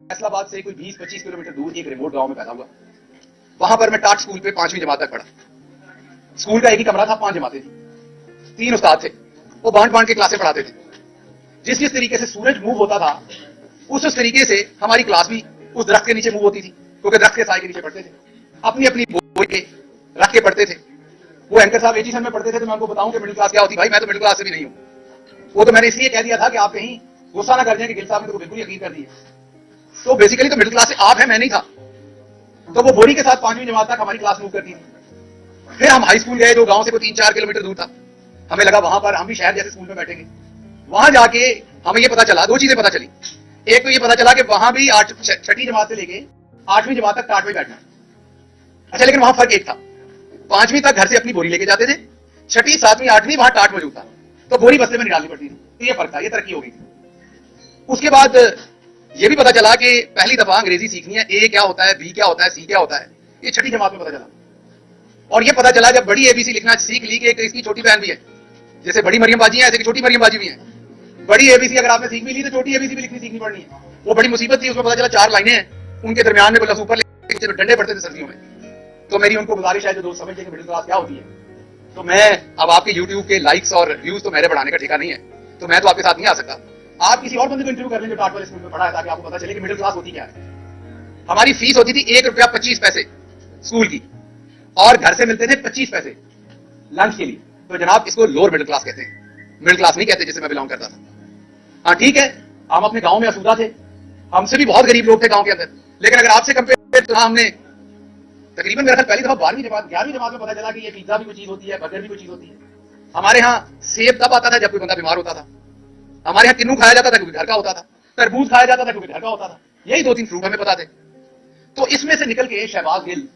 फैसलाबाद से कोई 20-25 किलोमीटर दूर एक रिमोट गांव में पैदा हुआ। वहां पर मैं टाट स्कूल पे 5वीं जमात तक पढ़ा। स्कूल का एक ही कमरा था, 5 जमातें थी, 3 उस्ताद थे, वो बांट बांट के क्लासें पढ़ाते थे। जिस जिस तरीके से सूरज मूव होता था उस तरीके से हमारी क्लास भी उस दरख्त के नीचे मूव होती थी, क्योंकि दरख्त के साए के नीचे पढ़ते थे, अपनी अपनी बोई के रख के पढ़ते थे। वो एंकर साहब एजी सन में पढ़ते थे, तो मैं उनको बताऊं कि मिडिल क्लास क्या होती। भाई मैं तो मिडिल क्लास से भी नहीं हूं। वो तो मैंने इसलिए कह दिया था कि आप कहीं गुस्सा ना कर जाए कि गिल साहब ने तो बिल्कुल यकीन कर दिया। तो बेसिकली तो मिडिल क्लास से आप है, मैं नहीं था। तो वो बोरी के साथ 5वीं जमात तक हमारी क्लास मूव करती थी। फिर हम हाई स्कूल गए जो गांव से कोई 3-4 किलोमीटर दूर था। हमें लगा वहां पर हम भी शहर जैसे स्कूल में बैठेंगे। वहां जाके हमें ये पता चला, 2 चीजें पता चली। एक तो ये पता चला कि वहां भी 6ठी जमात से लेके 8वीं जमात तक टाट में बैठना। अच्छा, लेकिन वहां फर्क एक था, 5वीं तक घर से अपनी बोरी लेके जाते थे, 6ठी 7वीं 8वीं वहां टाट मौजूद था, तो बोरी बस्ते में निकालनी पड़ती थी। तो ये फर्क था, ये तरक्की हो गई थी। उसके बाद ये भी पता चला कि पहली दफा अंग्रेजी सीखनी है, ए क्या होता है, बी क्या होता है, सी क्या होता है, ये 6ठी जमात में पता चला। और ये पता चला जब बड़ी एबीसी लिखना सीख ली कि इसकी छोटी बहन भी है, जैसे बड़ी मरियम बाजी है ऐसे छोटी मरियम बाजी भी है। बड़ी एबीसी अगर आपने सीख भी ली तो छोटी एबीसी भी लिखनी सीखनी पड़नी है। वो बड़ी मुसीबत थी। उसमें पता चला 4 लाइनें हैं, उनके दरमियान में लफ्ज ऊपर लिखे डंडे पड़ते थे सर्दियों में। तो मेरी उनको गुजारिश है जो दोस्त समझते हैं कि मिडिल क्लास क्या होती है। तो मैं अब आपके यूट्यूब के लाइक्स और व्यूज तो मेरे बढ़ाने का ठेका नहीं है, तो मैं तो आपके साथ नहीं आ सकता। आप किसी और बंदे को इंटरव्यू कर लें जो टाट वाले स्कूल में पढ़ा है, ताकि आपको पता चले कि मिडिल क्लास होती क्या है। हमारी फीस होती थी ₹1.25 स्कूल की, और घर से मिलते थे 25 पैसे लंच के लिए। तो जनाब इसको लोअर मिडिल क्लास कहते हैं, मिडिल क्लास नहीं कहते जिससे मैं बिलोंग करता था। हाँ ठीक है, हम अपने गांव में आसूदा थे, हमसे भी बहुत गरीब लोग थे गांव के अंदर, लेकिन अगर आपसे कंपेयर तो हमने तकरीबन मेरा पहली दफा 12वीं जमात 11वीं जमात में पता चला कि ये पिज्जा भी कोई चीज होती है, बर्गर भी कोई चीज होती है। हमारे यहाँ सेब तब आता था जब कोई बंदा बीमार होता था, हमारे यहाँ किन्नू खाया जाता था क्योंकि घर का होता था, तरबूज खाया जाता था क्योंकि घर का होता था। यही 2-3 फ्रूट हमें पता थे। तो इसमें से निकल के शहबाज गिल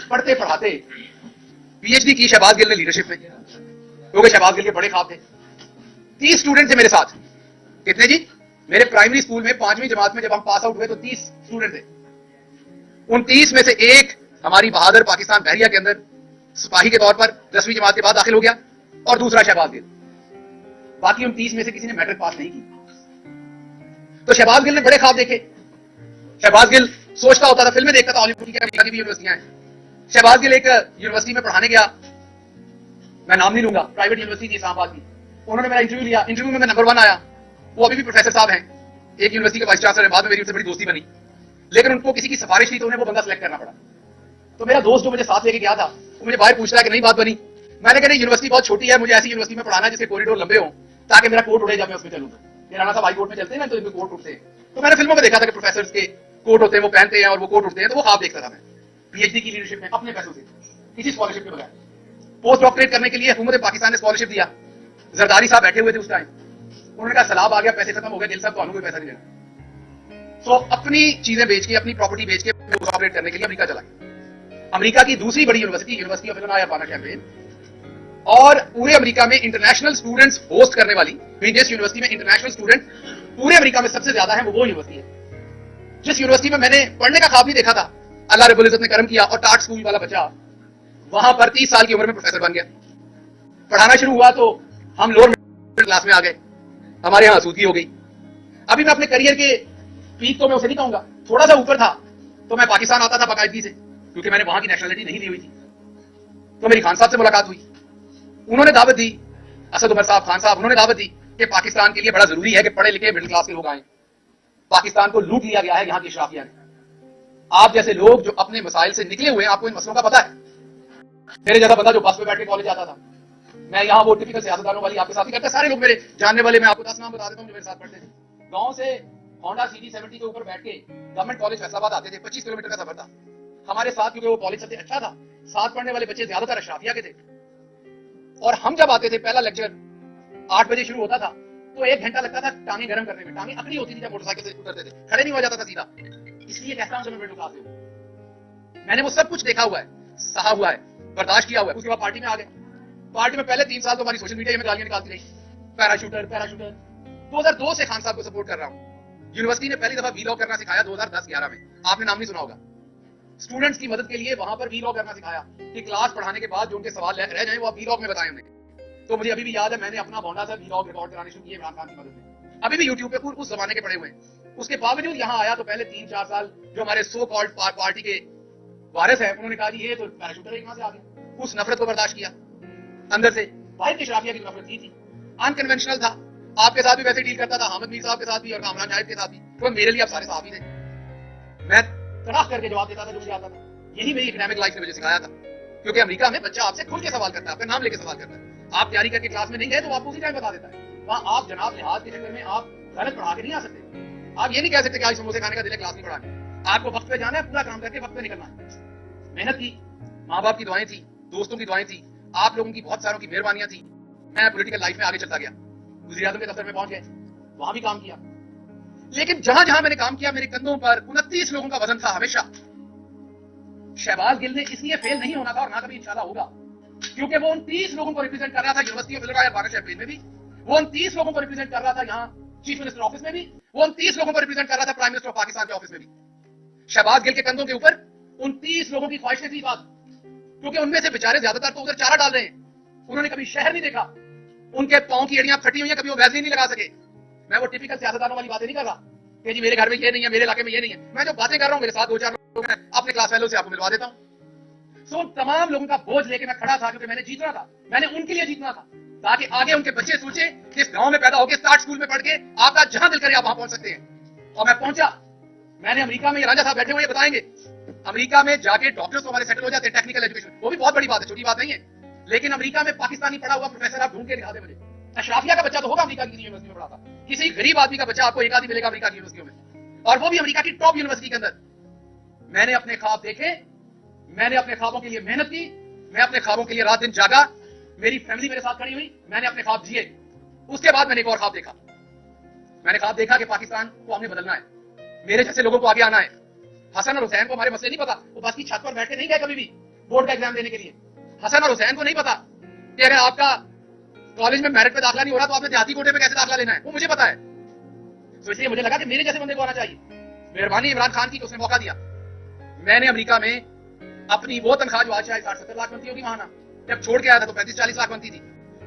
पढ़ते पढ़ाते पीएचडी की शहबाज गिल ने लीडरशिप में, क्योंकि शहबाज गिल के बड़े ख्वाब थे। 30 स्टूडेंट थे मेरे साथ। कितने जी? मेरे प्राइमरी स्कूल में 5वीं जमात में जब हम पास आउट हुए तो 30 स्टूडेंट थे। उन 30 में से एक हमारी बहादुर पाकिस्तान बहरिया के अंदर सिपाही के तौर पर 10वीं जमात के बाद दाखिल हो गया, और दूसरा शहबाज गिल। बाकी उन 30 में से किसी ने मैट्रिक पास नहीं की। तो शहबाज गिल ने बड़े ख्वाब देखे। शहबाज गिल सोचता होता था, फिल्में देखता था, हॉलीवुड की भी यूनिवर्सिटियां हैं। शहबाज गिल एक यूनिवर्सिटी में पढ़ाने गया, मैं नाम नहीं लूंगा, प्राइवेट यूनिवर्सिटी थी इस्लामाबाद की। उन्होंने मेरा इंटरव्यू लिया, इंटरव्यू में मैं नंबर 1 आया। वो अभी भी प्रोफेसर साहब हैं, एक यूनिवर्सिटी के वाइस चांसलर हैं। बाद में मेरी उनसे बड़ी दोस्ती बनी, लेकिन उनको किसी की सिफारिश थी तो उन्हें वो बंदा सिलेक्ट करना पड़ा। तो मेरा दोस्त जो मुझे साथ लेके गया था वो मुझे बाहर पूछ रहा है कि नहीं बात बनी। मैंने कहा यूनिवर्सिटी बहुत छोटी है, मुझे ऐसी यूनिवर्सिटी में पढ़ाना है जिसके कॉरिडोर लंबे हो ताकि मेरा कोट उड़े जब मैं उसमें चलूँ। राणा साहब हाई कोर्ट में चलते हैं ना, तो इनके कोट उठते हैं। तो मैंने फिल्मों में देखा था कि प्रोफेसर के कोट होते हैं, वो पहनते हैं और वो कोट उठते हैं। तो वो ख्वाब देखता था मैं पीएचडी की लीडरशिप में अपने पैसों से, किसी स्कॉलरशिप के बगैर। पोस्ट डॉक्टरेट करने के लिए हुकूमत पाकिस्तान ने स्कॉलरशिप दिया। जरदारी साहब बैठे हुए थे उस टाइम, उन्होंने कहा सलाब आ गया, पैसे खत्म हो गए, दिल साहब तो कोई पैसा नहीं देना। तो अपनी चीजें बेच के, अपनी प्रॉपर्टी बेच के पोस्ट डॉक्टरेट करने के लिए अमेरिका चला गया। अमेरिका की दूसरी बड़ी university, university of Illinois Urbana campaign, और पूरे अमेरिका में इंटरनेशनल स्टूडेंट्स होस्ट करने वाली जिस यूनिवर्सिटी में इंटरनेशनल स्टूडेंट पूरे अमेरिका में सबसे ज्यादा है, वो यूनिवर्सिटी है। जिस यूनिवर्सिटी में मैंने पढ़ने का ख्वाब नहीं देखा था, अल्लाह रब्बुल इज्जत ने करम किया और टाट स्कूल वाला बच्चा वहां पर 30 साल की उम्र में प्रोफेसर बन गया। पढ़ाना शुरू हुआ तो हम लोअर मिडिल क्लास में आ गए, हमारे यहाँ आसूदगी हो गई। अभी मैं अपने करियर के पीक तो मैं उसे नहीं कहूंगा, थोड़ा सा ऊपर था तो मैं पाकिस्तान आता था बाकायदगी से, क्योंकि मैंने वहां की नेशनलिटी नहीं ली हुई थी। तो मेरी खान साहब से मुलाकात हुई, उन्होंने दावत दी, असद उमर साहब खान साहब, उन्होंने दावत दी कि पाकिस्तान के लिए बड़ा जरूरी है कि पढ़े लिखे मिडिल क्लास के लोग आए। पाकिस्तान को लूट लिया गया है यहाँ की इशराफिया ने। आप जैसे लोग जो अपने मसाइल से निकले हुए हैं, आपको इन मसलों का पता है। मेरे जैसा बंदा जो बस में बैठ के कॉलेज आता था, मैं यहाँ वो टिपिकल सियासतदानों वाली आपके साथ ही करता, सारे लोग मेरे जानने वाले, मैं आपको 10 नाम बता देता हूँ जो मेरे साथ पढ़ते थे। गांव से होंडा सीडी 70 के ऊपर बैठ के गवर्नमेंट कॉलेज फैसलाबाद आते थे, 25 किलोमीटर का सफर था हमारे साथ, क्योंकि वो कॉलेज सबसे अच्छा था। साथ पढ़ने वाले बच्चे ज्यादातर अशराफिया के थे। और हम जब आते थे, पहला लेक्चर 8 बजे शुरू होता था, तो 1 घंटा लगता था टांगे गर्म करने में। टांगे अकड़ी होती थी जब मोटरसाइकिल से उतरते थे, खड़े नहीं हो जाता था सीधा। इसलिए कहता हूं जब मैं मिडिल क्लास से हूं, मैंने वो सब कुछ देखा हुआ है, सहा हुआ है, बर्दाश्त किया हुआ है। उसके बाद पार्टी में आ गए। पार्टी में पहले 3 साल तो हमारी सोशल मीडिया में गालियां निकालती रही, पैराशूटर पैराशूटर। 2002 से खान साहब को सपोर्ट कर रहा हूं। यूनिवर्सिटी ने पहली दफा वीलॉग करना सिखाया 2010-11 में, आपने नाम नहीं सुना होगा। स्टूडेंट्स की मदद के लिए वहां पर वीलॉग करना सिखाया कि क्लास पढ़ाने के बाद जो उनके सवाल रह जाए वो आप वीलॉग में बताएं उन्हें। तो मुझे अभी भी याद है, मैंने अपना होंडा से वीलॉग रिकॉर्ड कराने शुरू किए इमरान खान की मदद से। अभी भी यूट्यूब पे उस जमाने के पड़े हुए हैं। उसके बावजूद यहाँ आया तो पहले 3-4 साल जो हमारे सो कॉल्ड पार्टी के वारिस हैं, उन्होंने कहा जी ये तो पैराशूटर है, कहां से आ गया। उस नफरत को बर्दाश्त किया अंदर से। बाहर की शराफिया की नफरत थी, अनकन्वेंशनल था। आपके साथ भी वैसे डील करता था, हामिद मीर साहब के साथ भी और कामरान जाहिद के साथ भी। तो मेरे लिए आप सारे साहब ही थे, मैं तड़ाक करके जवाब देता था जो मुझे आता था। यही मेरी एकेडमिक लाइफ ने मुझे सिखाया था, क्योंकि अमेरिका में बच्चा आपसे खुल के सवाल करता है, आपका नाम लेके सवाल करता है। आप तैयारी करके क्लास में नहीं गए तो आपको उसी टाइम बता देता है। वहां आप जनाब लिहाज के चक्कर में आप गलत पढ़ा के नहीं आ सकते। आप ये नहीं कह सकते कि आज समोसे खाने का दिल है, क्लास नहीं पढ़ानी। आपको वक्त पे जाना है, पूरा काम करके वक्त पे निकलना है। मेहनत की, माँ बाप की दुआएं थी, दोस्तों की दुआएं थी, आप लोगों की बहुत सारों की मेहरबानियां थी। मैं पॉलिटिकल लाइफ में आगे चलता गया, वज़ीर आज़म के दफ्तर में पहुंच गए, वहां भी काम किया। लेकिन जहां जहां मैंने काम किया मेरे कंधों पर 29 लोगों का वजन था हमेशा। शहबाज गिल ने इसलिए फेल नहीं होना था और ना कभी इंशाल्लाह होगा, क्योंकि वो 29 लोगों को रिप्रेजेंट कर रहा था यूनिवर्सिटी ऑफ इलनॉय बारह शहर में भी, वो 29 लोगों को रिप्रेजेंट कर रहा था यहाँ चीफ मिनिस्टर ऑफिस में भी, वो 29 लोगों को रिप्रेजेंट कर रहा था प्राइम मिनिस्टर ऑफ पाकिस्तान के ऑफिस में भी। शहबाज गिल के कंधों के ऊपर 29 लोगों की ख्वाहिशें थी बात, क्योंकि उनमें से बेचारे ज्यादातर तो उधर चारा डाल रहे हैं। उन्होंने कभी शहर नहीं देखा, उनके पांव की एड़ियां फटी हुई हैं, कभी वो वैसलीन नहीं लगा सके। मैं वो टिपिकल सियासतदानों वाली बातें नहीं कर रहा कि जी मेरे घर में ये नहीं है, मेरे इलाके में ये नहीं है। मैं जो बातें कर रहा हूं, मेरे साथ 2-4 लोग हैं, अपने क्लास फेलो से आपको मिलवा देता हूं। सो तमाम लोगों का बोझ लेके मैं खड़ा था, क्योंकि मैंने जीतना था, मैंने उनके लिए जीतना था, ताकि आगे उनके बच्चे सोचे कि इस गांव में पैदा होकर स्टार्ट स्कूल में पढ़ के आपका जहां दिल करे आप वहां पहुंच सकते हैं। और मैं पहुंचा। मैंने अमेरिका में, ये राजा साहब बैठे हुए बताएंगे, अमेरिका में जाके डॉक्टर्स तो हमारे सेटल हो जाते हैं, टेक्निकल एजुकेशन, वो भी बहुत बड़ी बात है, छोटी बात नहीं है। लेकिन अमेरिका में पाकिस्तानी पढ़ा हुआ प्रोफेसर आप ढूंढ के दिखा दे मुझे। अशराफिया का बच्चा तो होगा अमेरिका की यूनिवर्सिटी में पढ़ा था, किसी गरीब आदमी का बच्चा आपको एक आदमी मिलेगा अमेरिका की यूनिवर्सिटियों में, और वो भी अमेरिका की टॉप यूनिवर्सिटी के अंदर। मैंने अपने ख्वाब देखे, मैंने अपने ख्वाबों के लिए मेहनत की, मैं अपने ख्वाबों के लिए रात दिन जागा, मेरी फैमिली मेरे साथ खड़ी हुई, मैंने अपने ख्वाब जिए। उसके बाद मैंने एक और ख्वाब देखा। मैंने ख्वाब देखा कि पाकिस्तान को हमने बदलना है, मेरे जैसे लोगों को आगे आना है। हसन और हुसैन को हमारे मसले नहीं पता, वो बस की छत पर बैठ के नहीं गए कभी भी बोर्ड का एग्जाम देने के लिए। हसन और हुसैन को नहीं पता कि अगर आपका कॉलेज में मेरिट पे दाखिला नहीं हो रहा तो आपने देहाती कोटे पे कैसे दाखिला लेना है, वो मुझे पता है। तो इसलिए मुझे लगा कि मेरे जैसे बंदे को आना चाहिए। मेहरबानी इमरान खान की, उसने मौका दिया। मैंने अमेरिका में अपनी वो तनख्वाह जो आज शायद 60-70 लाख बनती होगी वहां ना, जब छोड़ के आया था तो 35-40 लाख बनती थी,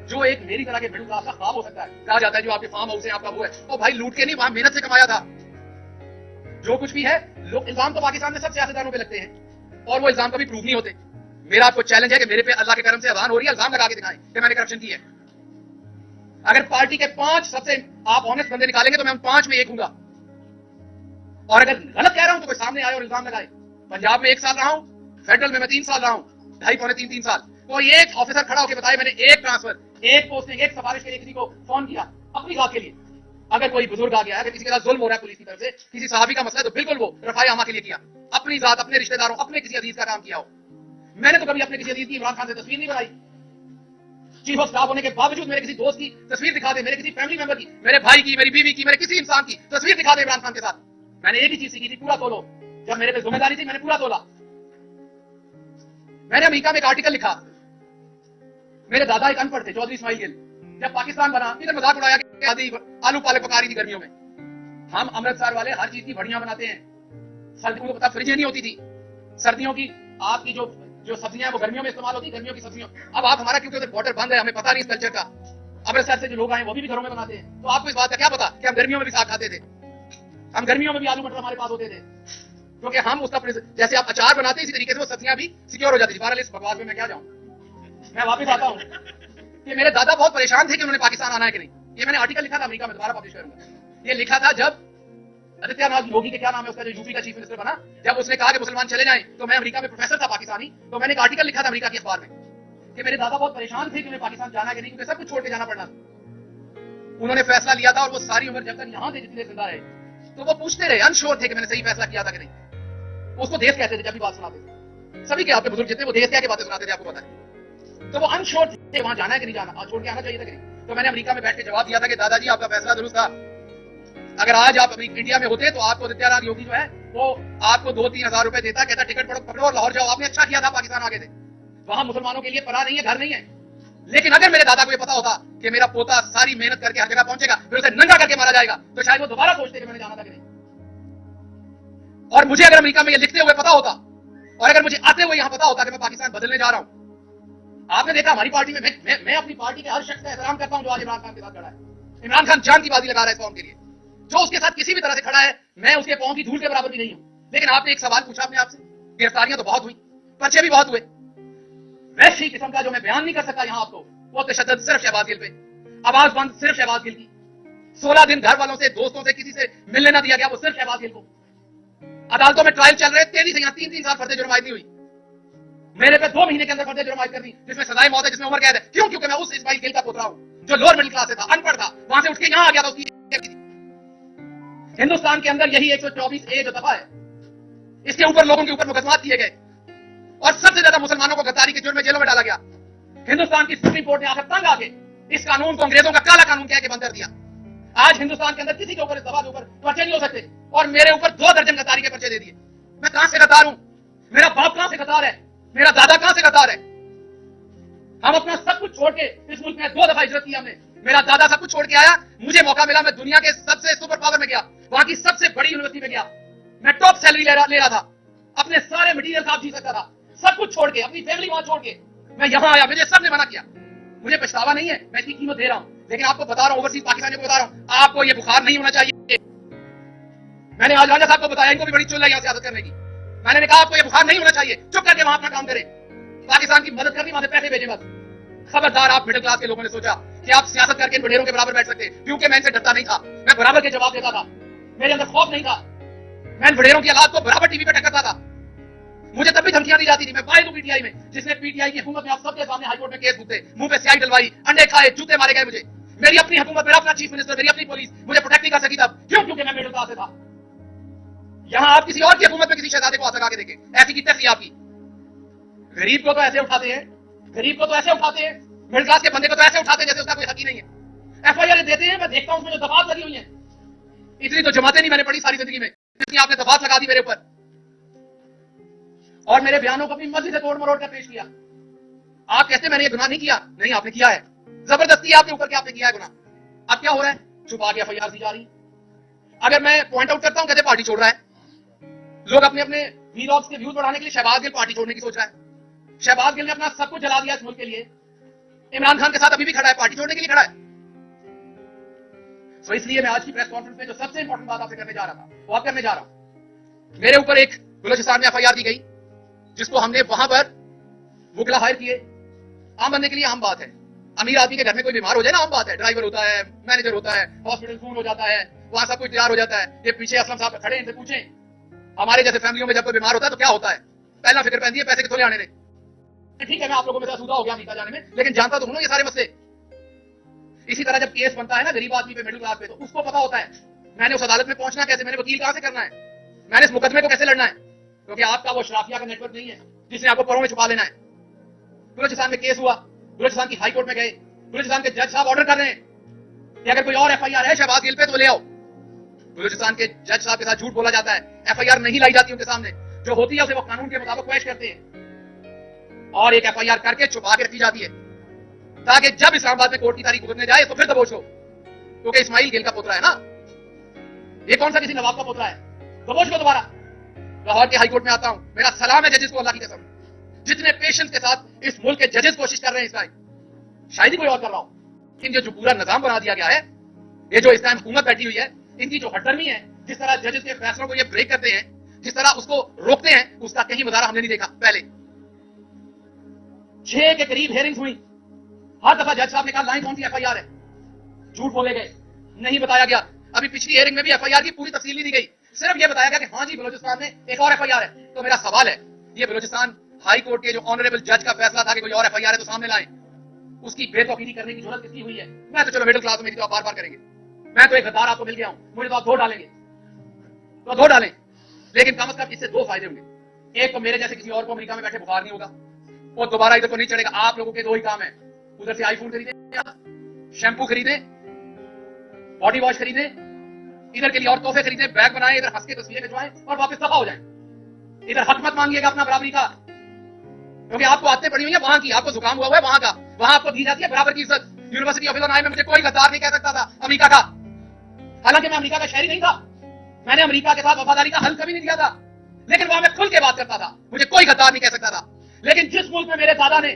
जो एक मेरी तरह के मिडिल क्लास का ख्वाब हो सकता है। कहा जाता है जो आपके फार्म हाउस है आपका वो है, तो भाई लूट के नहीं, वहां मेहनत से कमाया था। जो कुछ भी है, लोग इल्जाम तो पाकिस्तान में सब सियासतदानों पे लगते हैं और वो इल्जाम कभी प्रूव नहीं होते। मेरा आपको चैलेंज है कि मेरे पे अल्लाह के करम से अजान हो रही है, इल्जाम लगा के दिखाएं कि मैंने करप्शन की है। अगर पार्टी के 5 सबसे आप ऑनेस्ट बंदे निकालेंगे तो मैं उन 5 में एक हूंगा। और अगर गलत कह रहा हूं तो कोई सामने आए और इल्जाम लगाए। पंजाब में 1 साल रहा हूं, फेडरल में मैं 3 साल रहा हूं, 2.5-3 साल। कोई एक ऑफिसर खड़ा होकर बताए मैंने एक ट्रांसफर, एक पोस्टिंग, एक सिफारिश के लिए किसी को फोन किया अपनी बात के लिए। अगर कोई बुजुर्ग आ गया, अगर किसी के साथ जुल्म हो रहा है पुलिस की तरफ से, किसी साहबी का मसला है, तो बिल्कुल वो रफाई आमा के लिए किया, अपनी जात, अपने रिश्तेदारों, अपने किसी अजीज का काम किया हो। मैंने तो कभी अपने किसी अजीज की इमरान खान से तस्वीर नहीं बनाई। चीफ ऑफ स्टाफ होने के बावजूद मेरे किसी दोस्त की तस्वीर दिखा दे, मेरे किसी फैमिली मेंबर की, मेरे भाई की, मेरी बीवी की, मेरे किसी इंसान की तस्वीर दिखा दे इमरान खान के साथ। मैंने एक ही चीज सीखी थी, पूरा तोलो। जब मेरे पे जिम्मेदारी थी मैंने पूरा तोला। मैंने अमेरिका में एक आर्टिकल लिखा। मेरे दादा एक अनपढ़ थे, चौधरी इस्माइल गिल। जब पाकिस्तान बना, इधर मजाक उड़ाया कि आलू पाले पका रही थी गर्मियों में। हम अमृतसर वाले हर चीज की बढ़िया बनाते हैं। सर्दियों को पता फ्रिज नहीं होती थी, सर्दियों की आपकी जो सब्जियां वो गर्मियों में इस्तेमाल होती, गर्मियों की सब्जियों। अब आप हमारा क्योंकि उधर बॉर्डर बंद है, हमें पता नहीं इस कल्चर का। अमृतसर से जो लोग आए वो भी घरों में बनाते हैं, तो आपको इस बात का क्या पता कि हम गर्मियों में भी साग खाते थे। हम गर्मियों में भी आलू मटर हमारे पास होते थे, क्योंकि हम उसका जैसे आप अचार बनाते हैं इसी तरीके से वो सब्जियां भी सिक्योर हो जाती थी। बहरहाल इस बकवास में मैं क्या जाऊं, मैं वापस आता हूं कि मेरे दादा बहुत परेशान थे कि उन्होंने पाकिस्तान आना है कि नहीं। ये मैंने आर्टिकल लिखा था, अमेरिका में दोबारा पब्लिश करूंगा। ये लिखा था जब आदित्यनाथ योगी के क्या नाम है उसका, जो यूपी का चीफ मिनिस्टर बना, जब उसने कहा कि मुसलमान चले जाएं, तो मैं अमेरिका में प्रोफेसर था पाकिस्तानी, तो मैंने एक आर्टिकल लिखा था अमेरिका के अखबार में कि मेरे दादा बहुत परेशान थे कि उन्हें पाकिस्तान जाना कि नहीं, क्योंकि सब कुछ छोड़ के जाना पड़ना। उन्होंने फैसला लिया था और वो सारी उम्र जब तक यहां थे, जितनी देर जिंदा रहे, तो वो पूछते रहे, अनश्योर थे कि मैंने सही फैसला किया था कि नहीं। उसको देश कहते थे जब भी बात सुनाते थे। सभी के आपके बुजुर्ग जितने वो देश कह के बातें सुनाते थे, आपको पता है। तो वो अनश्योर थे वहां जाना है कि नहीं जाना, छोड़ के आना चाहिए था कि नहीं। तो मैंने अमेरिका में बैठ के जवाब दिया था कि दादाजी आपका फैसला दुरुस्त था। अगर आज आप इंडिया में होते तो आपको आदित्यनाथ योगी जो है वो आपको 2-3 हजार रुपए देता, कहता टिकट पकड़ो और लाहौर जाओ। आपने अच्छा किया था, पाकिस्तान आगे थे। वहां मुसलमानों के लिए पनाह नहीं है, घर नहीं है। लेकिन अगर मेरे दादा को ये पता होता कि मेरा पोता सारी मेहनत करके हर जगह पहुंचेगा, फिर उसे नंगा करके मारा जाएगा, तो शायद वो दोबारा सोचते कि मैंने जाना था कि नहीं। और मुझे अगर अमेरिका में ये लिखते हुए पता होता और अगर मुझे आते हुए यहां पता होता कि मैं पाकिस्तान बदलने जा रहा हूं। आपने देखा हमारी पार्टी में मैं अपनी पार्टी के हर शख्स का एहतराम करता हूं जो आज इमरान खान के साथ खड़ा है। इमरान खान जान की बाजी लगा रहा है इस कौम के लिए। जो उसके साथ किसी भी तरह से खड़ा है, मैं उसके पांव की धूल के बराबर भी नहीं हूं। लेकिन आपने एक सवाल पूछा अपने आपसे, गिरफ्तारियां तो बहुत हुई, पर्चे भी बहुत हुए, वैसी किस्म का जो मैं बयान नहीं कर सकता यहां आपको, वो तशद्दुद सिर्फ शहबाज गिल पे, आवाज बंद सिर्फ शहबाज गिल की, 16 दिन घर वालों से, दोस्तों से, किसी से मिलने ना दिया गया, वो सिर्फ शहबाज गिल को। अदालतों में ट्रायल चल रहे, तेजी से यहां 3-3 साल फर्दे जुर्मायत नहीं हुई, मेरे पे 2 महीने के अंदर फर्दे जुर्मायत कर दी, जिसमें सजाए मौत है, जिसमें उम्र कैद है। क्यों? क्योंकि मैं उस इस्माइल गिल का पोतरा हूं जो लोअर मिडिल क्लास से था, अनपढ़ था, वहां से उठ के यहां आ गया था। उसकी हिंदुस्तान के अंदर यही 124A जो दफा है, इसके ऊपर लोगों के ऊपर मुकदमात किए गए और सबसे ज्यादा मुसलमानों को गद्दारी के जुर्म में जेलों में डाला गया। हिंदुस्तान की सुप्रीम कोर्ट ने आखिर तंग आके इस कानून को अंग्रेजों का काला कानून कह के बंद कर दिया। आज हिंदुस्तान के अंदर किसी के ऊपर इस दफा के ऊपर पर्चे नहीं हो सकते, और मेरे ऊपर 2 दर्जन गद्दारी के पर्चे दे दिए। मैं कहां से गद्दार हूं? मेरा बाप कहां से गद्दार है? मेरा दादा कहां से गद्दार है? हम अपना सब कुछ छोड़ के इस मुल्क में 2 दफा हिजरत की हमने। मेरा दादा सब कुछ छोड़ के आया, मुझे मौका मिला, मैं दुनिया के सबसे सुपर पावर में गया, वहां की सबसे बड़ी यूनिवर्सिटी में गया, मैं टॉप सैलरी ले रहा था, अपने सारे मटीरियल साथ जी सकता था, सब कुछ छोड़ के, अपनी फैमिली वहां छोड़ के मैं यहां आया। मुझे सबने मना किया, मुझे पछतावा नहीं है, मैं इसकी कीमत दे रहा हूं। लेकिन आपको बता रहा हूं, ओवरसीज पाकिस्तानियों को बता रहा हूं, आपको ये बुखार नहीं होना चाहिए। मैंने आज राजा साहब को बताया, इनको भी बड़ी चुल है यहां सियासत करने की। मैंने कहा आपको ये बुखार नहीं होना चाहिए, चुप करके वहां अपना काम करें, पाकिस्तान की मदद करनी, वहां से पैसे भेजे बस। खबरदार, आप मिडिल क्लास के लोगों ने सोचा कि आप सियासत करके इन वडेरों के बराबर बैठ सकते, क्योंकि मैं इनसे डरता नहीं था, मैं बराबर के जवाब देता था, मेरे अंदर खौफ नहीं था, मैं इन वडेरों की औलाद को बराबर टीवी पे टक्करता था। मुझे तब भी धमकियां दी जाती थी, मैं वाहिद हूं पीटीआई में जिसने पीटीआई की हुकूमत में आप सबके सामने हाईकोर्ट में केस भुगते, मुंह पे स्याही डलवाई, अंडे खाए, जूते मारे गए मुझे। मेरी अपनी हुकूमत, मेरा अपना चीफ मिनिस्टर, मेरी अपनी पुलिस मुझे प्रोटेक्ट नहीं कर सकी तब। क्यों? क्योंकि मैं मिडिल क्लास से था। यहां आप किसी और की हुकूमत में किसी शहजादे को हाथ लगा के देखें, ऐसी की तैसी आपकी। गरीब को तो ऐसे उठाते हैं, गरीब को तो ऐसे उठाते हैं, मिडिल क्लास के बंदे को तो ऐसे उठाते हैं जैसे उसका कोई हक ही नहीं है। एफआईआर देते हैं, मैं देखता हूं उसमें जो दफात लगी हुई है, इतनी तो जमाते नहीं मैंने पढ़ी सारी जिंदगी में, जितनी आपने दफात लगा दी मेरे ऊपर, और मेरे बयानों को अपनी मर्जी से तोड़ मरोड़ कर पेश किया। आप कहते मैंने ये गुनाह नहीं किया, नहीं आपने किया है, जबरदस्ती आपके ऊपर, क्या आपने किया है गुनाह। अब क्या हो रहा है? छुपा के एफआईआर दी जा रही। अगर मैं पॉइंट आउट करता हूं, कहते पार्टी छोड़ रहा है, लोग अपने अपने वीलॉग्स के व्यूज बढ़ाने के लिए शहबाज गिल पार्टी छोड़ने की सोच रहा है। शहबाज गिल ने अपना सब कुछ जला दिया इस मुल्क के लिए, इमरान खान के साथ अभी भी खड़ा है, पार्टी छोड़ने के लिए खड़ा है। तो इसलिए मैं आज की प्रेस कॉन्फ्रेंस में जो सबसे इंपॉर्टेंट बात आपसे करने जा रहा था, वो आप करने जा रहा हूं। मेरे ऊपर एक बलूचिस्तान में एफआईआर दी गई, जिसको हमने वहां पर वुकला हायर किए। आम बनने के लिए आम बात है, अमीर आदमी के घर में कोई बीमार हो जाए ना, आम बात है, ड्राइवर होता है, मैनेजर होता है, हॉस्पिटल फूल हो जाता है, वहां सब कुछ तैयार हो जाता है। ये पीछे असलम साहब खड़े, इनसे पूछें हमारे जैसे फैमिलियों में जब कोई बीमार होता है तो क्या होता है, पहला फिक्र पैंती है पैसे कितने आने ने। ठीक है, मैं आप लोगों में से असूदा हो गया अमेरिका जाने में, लेकिन जानता तो हूं ना ये सारे मसले। इसी तरह जब केस बनता है ना गरीब आदमी पे, मिडिल क्लास पे, तो उसको पता होता है मैंने उस अदालत में पहुंचना कैसे, मैंने वकील कहां से करना है, मैंने इस मुकदमे को कैसे लड़ना है, क्योंकि आपका वो शराफिया का नेटवर्क नहीं है जिसने आपको परों में छुपा लेना है। बलूचिस्तान में केस हुआ, बलूचिस्तान की हाई कोर्ट में गए, बलूचिस्तान के जज साहब ऑर्डर कर रहे हैं कि अगर कोई और एफआईआर है शहबाज गिल पे तो ले आओ। बलूचिस्तान के जज साहब के साथ झूठ बोला जाता है, एफआईआर नहीं लाई जाती उनके सामने, जो होती है उसे वो कानून के मुताबिक पेश करते हैं और एक एफआईआर करके छुपा के रखी जाती है, ताकि जब इस्लामाबाद में कोर्ट की तारीख गुजरने जाए तो फिर दबोच लो, क्योंकि इस्माइल गिल का पोतरा है ना, ये कौन सा किसी नवाब का पोतरा है, दबोच लो दोबारा। लाहौर के हाईकोर्ट में आता हूं, मेरा सलाम है जजेस को, अल्लाह की कसम, जितने पेशेंस के साथ इस मुल्क के जजेस कोशिश कर रहे हैं, इसका शायद ही कोई और कर रहा हो। लेकिन जो पूरा निजाम बना दिया गया है, ये जो इस टाइम हुकूमत बैठी हुई है, इनकी जो हटदर्मी है, जिस तरह जजेस के फैसलों को ये ब्रेक करते हैं, जिस तरह उसको रोकते हैं, उसका कहीं मुजाहरा हमने नहीं देखा। पहले 6 के करीब हेयरिंग्स हुई, हर दफा जज साहब ने कहा लाइन कौन सी एफआईआर है, झूठ बोले गए, नहीं बताया गया। अभी पिछली हेयरिंग में भी एफआईआर की पूरी तफसील नहीं दी गई, सिर्फ ये बताया गया कि हाँ जी बलूचिस्तान में एक और एफआईआर है। तो मेरा सवाल है, ये बलूचिस्तान हाई कोर्ट के जो ऑनरेबल जज का फैसला था कि कोई और एफआईआर है तो सामने लाएं, उसकी बेतौकीदी करने की जरूरत किसकी हुई है? मैं तो चलो मिडिल क्लास में तो आप बार बार करेंगे, मैं तो एक गद्दार आपको मिल गया हूं, मुझे तो आप धो डालेंगे तो धो डालें, लेकिन कम से कम इससे 2 फायदे होंगे। एक तो मेरे जैसे किसी और को अमेरिका में बैठे बुखार नहीं होगा, वो दोबारा इधर को नहीं चढ़ेगा। आप लोगों के 2 ही काम है, उधर से आईफोन खरीदे, शैम्पू खरीदे, बॉडी वॉश खरीदे, इधर के लिए और तोहफे खरीदे, बैग बनाए, इधर हंस के तस्वीरें खिंचवाएं और वापस दफा हो जाए। इधर हक मत मांगिएगा अपना बराबरी का, क्योंकि आपको आदतें पड़ी हुई है वहां की, आपको जुकाम हुआ है वहां का, वहां आपको दी जाती है बराबर की इज्जत। यूनिवर्सिटी ऑफ इलिनॉय में मुझे कोई गद्दार नहीं कह सकता था अमेरिका का, हालांकि मैं अमेरिका का शहरी नहीं था, मैंने अमेरिका के साथ वफादारी का हल कभी नहीं दिया था, लेकिन वहां मैं खुल के बात करता था, मुझे कोई गद्दार नहीं कह सकता था। लेकिन जिस मुल्क में मेरे दादा ने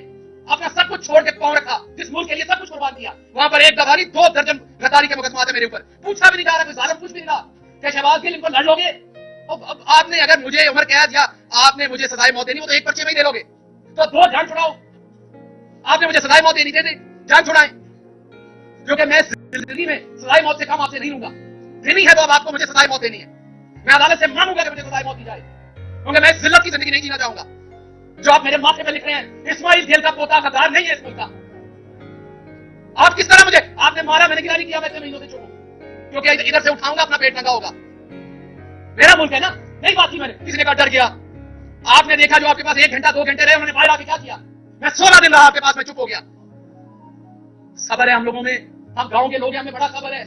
अपना सब कुछ छोड़ के पांव रखा, जिस मुल्क के लिए सब कुछ कुर्बान किया, वहां पर एक दफा नहीं 2 दर्जन गद्दारी के मुकदमा थे मेरे ऊपर। पूछा भी नहीं जा रहा, कोई जालिम पूछ भी नहीं रहा क्या शहबाज गिल इनको लड़ लोगे? अब आपने अगर मुझे उम्र कैद या आपने मुझे सजाए मौत देनी हो तो एक पर्चे में ही दे लोगे, तो 2 जान छुड़ाओ। आपने मुझे सजाए मौत देनी, दे दे, जान छुड़ाएं, क्योंकि मैं जिंदगी में सजाए मौत से कम आपसे नहीं लूंगा। देनी है तो अब आपको मुझे सजाए मौत देनी है। मैं अदालत से मांगूंगा कि मुझे सजाए मौत दी जाए, क्योंकि मैं जिल्लत की जिंदगी नहीं जीना चाहूंगा। जो आप मेरे माथे पे लिख रहे हैं, इस्माइल गिल का पोता गद्दार नहीं है इस मुल्क का। आप किस तरह मुझे, आपने मारा, मैंने गिला नहीं किया, मैं 6 महीनों से चुप हूं, क्योंकि इधर से उठाऊंगा अपना पेट नंगा होगा। मेरा मुल्क है ना, नहीं बात की मैंने, किसी ने कहा डर गया। आपने देखा जो आपके पास 1 घंटा 2 घंटे रहे, उन्होंने बाहर आके क्या किया? मैं 16 दिन रहा आपके पास, मैं चुप हो गया। सब्र है हम लोगों में, हम गांव के लोग हैं, हमें बड़ा सब्र है।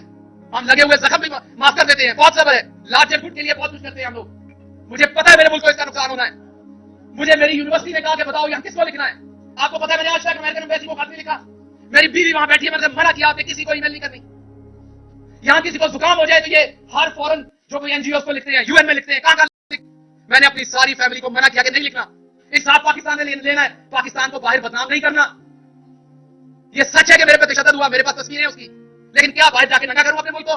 हम लगे हुए जख्म भी माफ कर देते हैं, बहुत सब्र है। लाट चटपुट के लिए बहुत कुछ करते हैं हम लोग। मुझे पता है मेरे मुल्क को इसका नुकसान होना है। मुझे मेरी यूनिवर्सिटी ने कहा कि बताओ यहाँ किसको लिखना है। आपको पता है मैंने आज तक अमेरिकन एम्बेसी को खत नहीं लिखा। मेरी बीवी वहां बैठी है, मैंने मना किया आपने किसी को ईमेल नहीं करनी। यहाँ किसी को जुकाम हो जाए तो ये हर फॉरेन जो कोई एनजीओ को लिखते हैं, यूएन में लिखते हैं, कहां मैंने अपनी सारी फैमिली को मना किया कि नहीं लिखना। इंसाफ पाकिस्तान ने लेना है, पाकिस्तान को बाहर बदनाम नहीं करना। ये सच है कि मेरे पे तशद्दुद हुआ, मेरे पास तस्वीरें हैं उसकी, लेकिन क्या बाहर जाके नंगा करूं अपने मुल्क को?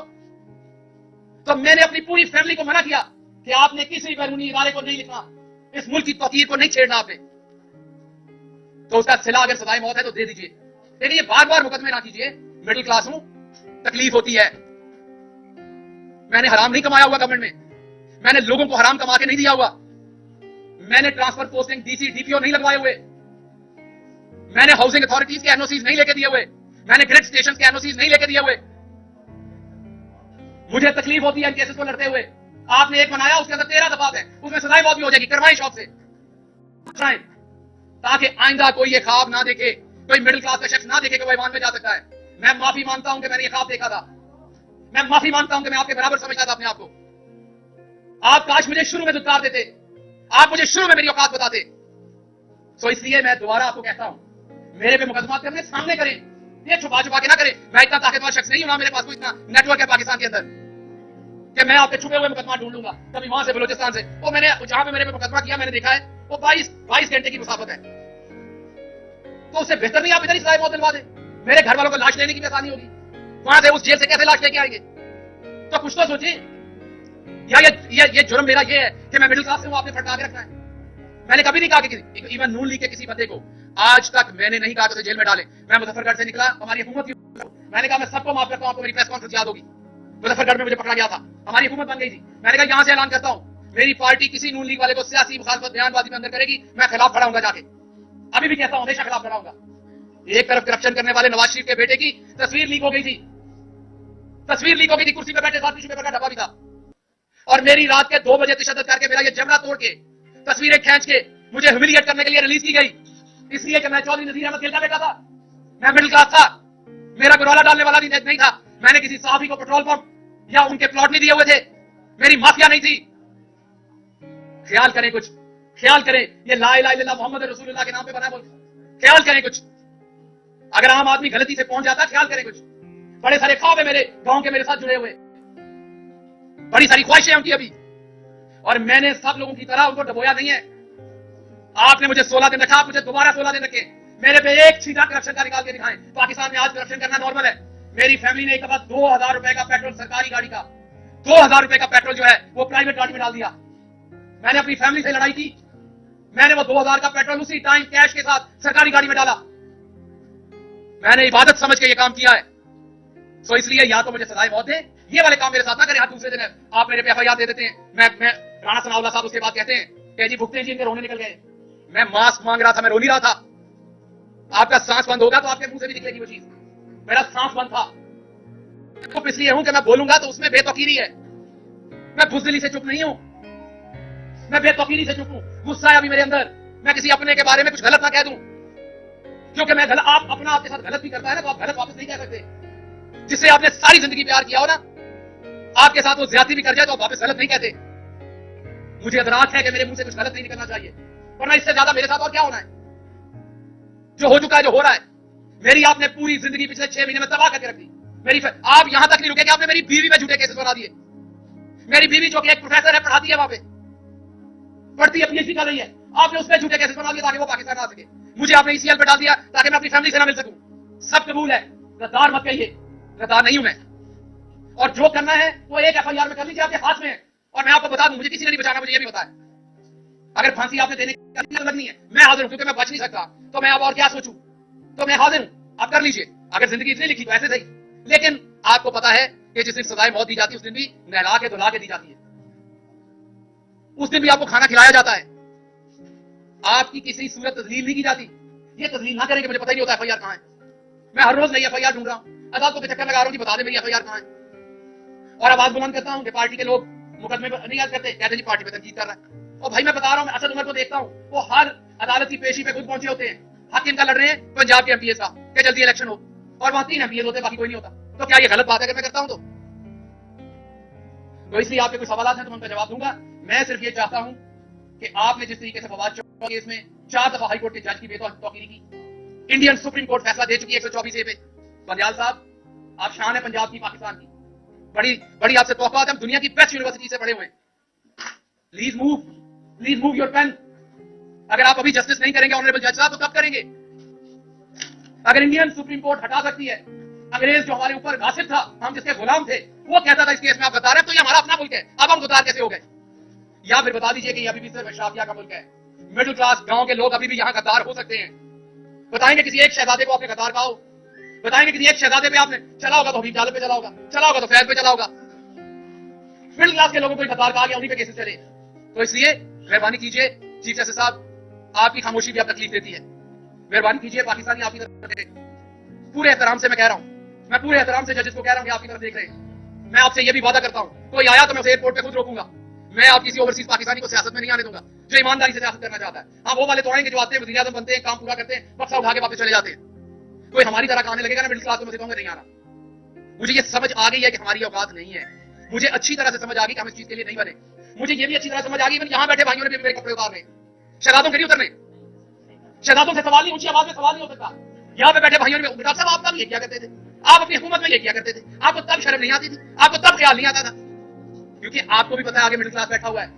तो मैंने अपनी पूरी फैमिली को मना किया कि आपने किसी बैरूनी इदारे को नहीं लिखना, इस मुल्क की तौकीर को नहीं छेड़ना आपने। तो उसका सिला अगर सजाए मौत है तो दे दीजिए, लेकिन ये बार बार मुकदमे ना कीजिए। मिडिल क्लास हूं, तकलीफ होती है। मैंने हराम नहीं कमाया हुआ गवर्नमेंट में, मैंने लोगों को हराम कमा के नहीं दिया हुआ। मैंने ट्रांसफर पोस्टिंग डीसी डीपीओ नहीं लगवाए हुए, मैंने हाउसिंग अथॉरिटीज के एनओसीज नहीं लेके दिए हुए, मैंने ग्रिड स्टेशन के एनओसीज नहीं लेके दिए हुए। मुझे तकलीफ होती है इन केसेस को लड़ते हुए। आपने एक बनाया, उसके अंदर 13 दफात है, उसमें सजाएं मौत भी हो जाएगी। करवाएं शौक से, ताकि आइंदा कोई ये ख्वाब ना देखे, कोई मिडिल क्लास का शख्स ना देखे कि वो ईमान में जा सकता है। मैं माफी मांगता हूं कि मैंने ये ख्वाब देखा था। मैं माफी मांगता हूं कि मैं आपके बराबर समझता था अपने आप को। आप काश मुझे शुरू में दुत्कार देते, आप मुझे शुरू में मेरी औकात बताते। सो इसलिए मैं दोबारा आपको कहता हूं, मेरे पे मुकदमा करने सामने करें, ये छुपा छुपा के ना करें। मैं इतना ताकतवर शख्स नहीं हूं, मेरे पास कोई इतना नेटवर्क है पाकिस्तान के अंदर कि मैं आपके छुपे हुए मुकदमा ढूंढ लूंगा, कभी वहां से बलोचिस्तान से। वो मैंने जहां पे मेरे पे मुकदमा किया, मैंने देखा है वो 22 घंटे की मुसाफत है। तो उससे बेहतर नहीं आप इधर ही सजाए मौत दिलवा दें। मेरे घर वालों को लाश लेने की भी आसानी होगी, वहां से उस जेल से कैसे लाश लेके आएंगे? तो कुछ तो सोचिए। या ये जुर्म मेरा ये है कि मैं मिडिल क्लास से हूं, आपने फटका के रखना है। मैंने कभी नहीं कहा कि इवन नून लीग के किसी बंदे को आज तक मैंने नहीं कहा कि उसे जेल में डाले। मैं मुजफ्फरगढ़ से निकला, हमारी हुकूमत की, मैंने कहा मैं सबको माफ करता हूं। आपको मेरी प्रेस कॉन्फ्रेंस याद होगी, मुजफ्फरगढ़ में मुझे पकड़ा गया था, हमारी हुकूमत बन गई थी। मैंने कहा यहां से ऐलान करता हूं, मेरी पार्टी किसी नून लीग वाले को सियासी मुखालफत बयानबाजी में अंदर करेगी, मैं खिलाफ खड़ा होऊंगा जाके। अभी भी कहता हूं, हमेशा खिलाफ खड़ा होऊंगा। एक तरफ करप्शन करने वाले नवाज शरीफ के बेटे की तस्वीर लीक हो गई थी, कुर्सी पर बैठे साथ टिश्यू पेपर का डब्बा भी था, और मेरी रात के 2 बजे तशद्दुद करके मेरा ये जमरा तोड़ के तस्वीरें खींच के मुझे ह्यूमिलिएट करने के लिए रिलीज की गई, इसलिए कि मैं चौधरी नजीर अहमद गिल का बेटा था, मैं मिडिल क्लास था, मेरा गुरौला डालने वाला नहीं था, मैंने किसी साहबी को पेट्रोल पंप या उनके प्लॉट नहीं दिए हुए थे, मेरी माफिया नहीं थी। ख्याल करें कुछ, ख्याल करें, ये ला इलाहा इल्लल्लाह मोहम्मद रसूलुल्लाह के नाम पे बना है मुल्क। ख्याल करें कुछ, अगर आम आदमी गलती से पहुंच जाता, ख्याल करें कुछ। बड़े सारे ख्वाब है मेरे गांव के मेरे साथ जुड़े हुए, बड़ी सारी ख्वाहिशें उनकी अभी, और मैंने सब लोगों की तरह उनको डबोया नहीं है। आपने मुझे 16 दिन रखा, आप मुझे दोबारा 16 दिन रखे। मेरे पे एक सीधा करप्शन का निकाल के दिखाएं। पाकिस्तान में आज करप्शन करना नॉर्मल है। मेरी फैमिली ने एक दफा 2000 रुपए का पेट्रोल, सरकारी गाड़ी का 2000 रुपए का पेट्रोल जो है वो प्राइवेट गाड़ी में डाल दिया। मैंने अपनी फैमिली से लड़ाई की, मैंने वो 2000 का पेट्रोल उसी टाइम कैश के साथ सरकारी गाड़ी में डाला। मैंने इबादत समझ के ये काम किया है। सो इसलिए या तो मुझे सजाए मौत दे, ये वाले काम मेरे साथ ना करें। दूसरे दिन आप मेरे पे एफआईआर दे देते हैं, मैं राणा सनाउल्लाह साहब उसके बाद कहते हैं कि जी भुगते जी इनके रोने निकल गए। मैं मास्क मांग रहा था, मैं रो नहीं रहा था। आपका सांस बंद होगा तो आपके मुंह से भी निकलेगी वो चीज। मेरा सांस बंद था, तो इसलिए हूं कि मैं बोलूंगा तो उसमें बेतौकीरी है। मैं बुज़दिली से चुप नहीं हूं, मैं बेतौकीरी से चुप हूं। गुस्सा है अभी मेरे अंदर, मैं किसी अपने के बारे में कुछ गलत ना कह दूं, क्योंकि मैं गलत, आप अपना आपके साथ गलत भी करता है ना, तो आप गलत वापस नहीं कह सकते। जिससे आपने सारी जिंदगी प्यार किया हो ना, आपके साथ वो ज्यादती भी कर जाए तो आप वापस गलत नहीं कहते। मुझे अदराक है कि मेरे मुंह से कुछ गलत नहीं निकलना चाहिए, वरना इससे ज्यादा मेरे साथ और क्या होना है। जो हो चुका है, जो हो रहा है, मेरी आपने पूरी जिंदगी पिछले 6 महीने में तबाह करके रख दी। आप यहां तक नहीं रुके कि आपने मेरी बीवी में झूठे केसेस बना दिए। मेरी बीवी जो कि एक प्रोफेसर है, पढ़ाती है, वहां पे पढ़ती है, पीएचडी कर रही है, आपने उसमें झूठे केसेस बना दिए ताकि वो पाकिस्तान आ सके। मुझे आपने ईसीएल पे डाल दिया ताकि मैं अपनी फैमिली से ना मिल सकूं। सब कबूल है, गद्दार मत कहिए, गद्दार नहीं हूं मैं। और जो करना है वो एक एफआईआर में कर लीजिए, आपके हाथ में है। और मैं आपको बता दूं, मुझे किसी ने नहीं बचाना, मुझे ये भी पता है। अगर फांसी आपने देने की लगनी है, मैं हाजिर हूं, क्योंकि मैं बच नहीं सकता, तो मैं अब और क्या सोचूं, तो मैं हाजिर हूं, आप कर लीजिए। अगर जिंदगी इतनी लिखी तो ऐसे सही, लेकिन आपको पता है कि जिस दिन सजाए मौत दी जाती है उस दिन भी नहला के धुला के दी जाती है, उस दिन भी आपको खाना खिलाया जाता है, आपकी किसी सूरत तजलील नहीं की जाती। ये तजलील ना करेंगे, मुझे पता ही नहीं होता एफआईआर कहां है। मैं हर रोज नई एफआईआर ढूंढ रहा हूं, अदालतों के चक्कर लगा रहा हूं कि बता दे मेरी एफआईआर कहां है। और आवाज बुलंद करता हूं कि पार्टी के लोग मुकदमे नहीं याद करते, कहते जी पार्टी पे तनकीद कर रहा है। और भाई मैं बता रहा हूं, मैं असद उमर को देखता हूं, वो हर अदालत की पेशी पे खुद पहुंचे होते हैं। हक इनका लड़ रहे हैं पंजाब के एमपीएस का कि जल्दी इलेक्शन हो, और वहां 3 एमपीएस होते, बाकी कोई नहीं होता। तो क्या ये गलत बात है अगर मैं करता हूं तो इसलिए आपके कोई सवाल हैं तो मैं उनका जवाब दूंगा। मैं सिर्फ ये चाहता हूं कि आपने जिस तरीके से फवाद चौधरी केस में 4 दफा हाईकोर्ट के जज की बेतौकीरी की, इंडियन सुप्रीम कोर्ट फैसला दे चुकी है 124 पे। बंदियाल साहब, आप शान है पंजाब की, पाकिस्तान की, बड़ी बड़ी आपसे तौक़ात है, हम दुनिया की बेस्ट यूनिवर्सिटी से पढ़े हुए हैं। Please move your pen. अगर आप अभी जस्टिस नहीं करेंगे ऑनरेबल जज साहब, तो कब करेंगे? अगर इंडियन सुप्रीम कोर्ट हटा सकती है अंग्रेज जो हमारे ऊपर गासिब था, हम जिसके गुलाम थे, वो कहता था इस केस में आप गद्दार हैं, तो ये हमारा अपना मुल्क है, अब हम गद्दार कैसे हो गए? या फिर बता दीजिए कि ये अभी भी सिर्फ शाफिया का मुल्क है, मिडिल क्लास गांव के लोग अभी भी यहाँ गद्दार हो सकते हैं। बताएंगे किसी एक शहजादे को आपने गद्दार कहा हो? बताएंगे किसी एक शहजादे पे आपने चला होगा तो हबीब जाले पे चला होगा, चला होगा तो फैज पे चला होगा। मिडिल क्लास के लोगों को गद्दार कहा गया, उन्हीं पे केसेस चले। तो इसलिए मेहरबानी कीजिए चीफ जस्टिस साहब, आपकी खामोशी भी अब तकलीफ देती है। मेहरबानी कीजिए, पाकिस्तानी आपकी तरफ पूरे एहतराम से मैं कह रहा हूं, मैं पूरे एहतराम से जजेस को कह रहा हूं कि आपकी तरफ देख रहे हैं। मैं आपसे ये भी वादा करता हूं, कोई आया तो मैं उसे एयरपोर्ट पे खुद रोकूंगा। मैं आप किसी ओवरसीज पाकिस्तानी को सियासत में नहीं आने दूंगा जो ईमानदारी से सियासत करना चाहता है। हाँ, वो वाले तो आएंगे जो आते हैं, वज़ीर-ए-आज़म बनते हैं, काम पूरा करते हैं, बक्सा उठा के वापस चले जाते हैं। कोई हमारी तरह का आने लगेगा ना मिडिल क्लास, तो मैं कहूंगा नहीं आना। मुझे ये समझ आ गई है कि हमारी औकात नहीं है। मुझे अच्छी तरह से समझ आ गई कि हम इस चीज के लिए नहीं बने। मुझे ये भी अच्छी तरह समझ आ गई, यहां बैठे भाइयों ने भी मेरे कपड़े उतारने, शहजादों के नहीं उतरने। शहजादों से सवाल नहीं, ऊंची आवाज में सवाल नहीं हो सकता। यहाँ पे बैठे भाइयों ने, डॉक्टर साहब आप तब ये किया करते थे, आप अपनी हुकूमत में ये किया करते थे, आपको तब शर्म नहीं आती थी, आपको तब ख्याल नहीं आता था, क्योंकि आपको भी पता है आगे मिडिल क्लास बैठा हुआ है।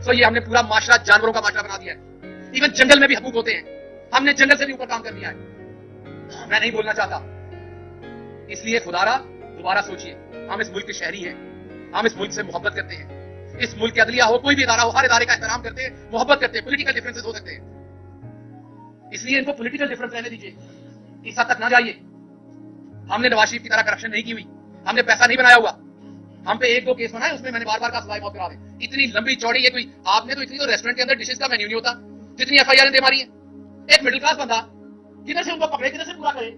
सो ये हमने पूरा माशरा जानवरों का माशरा बना दिया है। इवन जंगल में भी हकूक होते हैं, हमने जंगल से भी ऊपर काम कर दिया है। मैं नहीं बोलना चाहता, इसलिए खुदारा दोबारा सोचिए। हम इस मुल्क के शहरी हैं, हम इस मुल्क से मोहब्बत करते हैं। इस मुल्क के अदलिया हो, कोई भी इदारा हो, हर इदारे का एहतराम करते हैं, मोहब्बत करते हैं। पॉलिटिकल डिफरेंसेस हो सकते हैं, इसलिए इनको पॉलिटिकल डिफरेंस रहने दीजिए, इस हद तक ना जाइए। हमने नवाज शरीफ की तरह करप्शन नहीं की हुई, हमने पैसा नहीं बनाया हुआ। हम पे 1-2 केस बनाए, उसमें मैंने बार-बार का सजाए मौत करा दी। इतनी लंबी चौड़ी ये कोई, आपने तो इतनी तो रेस्टोरेंट के अंदर डिशेस का मेन्यू नहीं होता जितनी एफआईआर दे मारी है। एक मिडिल क्लास बंदा किधर से उनको पकड़े, किधर से पूरा करे?